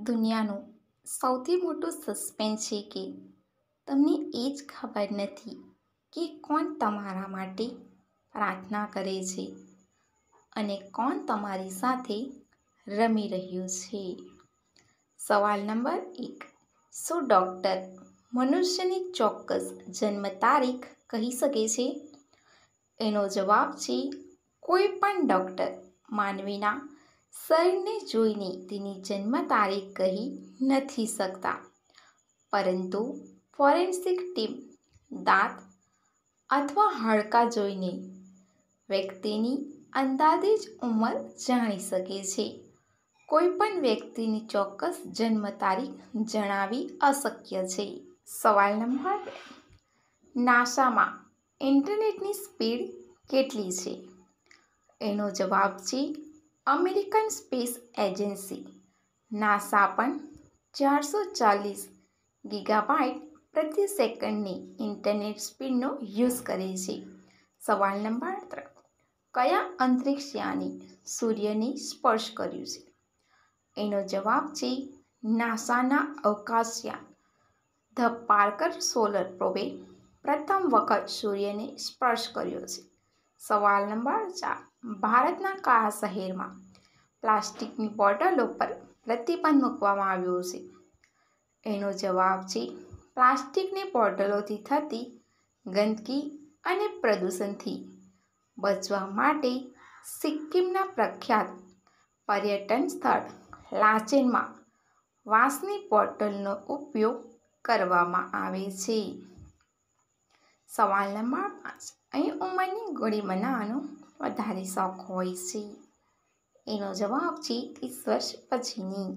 દુનિયાનું સૌથી મોટું સસ્પેન્સ છે કે તમને એ જ ખબર નથી કે કોણ તમારા માટે પ્રાર્થના કરે છે અને કોણ તમારી સાથે રમી રહ્યું છે. સવાલ નંબર 1. શું ડૉક્ટર મનુષ્યની ચોક્કસ જન્મ તારીખ કહી શકે છે? એનો જવાબ છે કોઈ પણ ડૉક્ટર માનવીના શરીરને જોઈને તેની જન્મ તારીખ કહી નથી શકતા, પરંતુ ફોરેન્સિક ટીમ દાંત અથવા હાડકાં જોઈને વ્યક્તિની અંદાજિત ઉંમર જાણી શકે છે. કોઈ પણ વ્યક્તિની ચોક્કસ જન્મ તારીખ જણાવવી અશક્ય છે. સવાલ નંબર 2. નાસામાં ઇન્ટરનેટની સ્પીડ કેટલી છે? એનો જવાબ છે અમેરિકન સ્પેસ એજન્સી નાસા પણ 440 ગીગાબાઇટ પ્રતિ સેકન્ડની ઇન્ટરનેટ સ્પીડનો યુઝ કરે છે. સવાલ નંબર 3. કયા અંતરિક્ષયાને સૂર્યને સ્પર્શ કર્યું છે? એનો જવાબ છે નાસાના અવકાશયાન ધ પાર્કર સોલર પ્રોબે પ્રથમ વખત સૂર્યને સ્પર્શ કર્યો છે. સવાલ નંબર 4. ભારતના કયા શહેરમાં પ્લાસ્ટિકની બોટલો પર પ્રતિબંધ મૂકવામાં આવ્યો છે? એનો જવાબ છે પ્લાસ્ટિકની બોટલોથી થતી ગંદકી અને પ્રદૂષણથી બચવા માટે સિક્કિમના પ્રખ્યાત પર્યટન સ્થળ લાચેનમાં વાંસની બોટલનો ઉપયોગ કરવામાં આવે છે. સવાલ નંબર 5. અહીં ઉંમરની ગોળી બનાવવાનો વધારે શોખ હોય છે? એનો જવાબ છે 30 વર્ષ પછીની.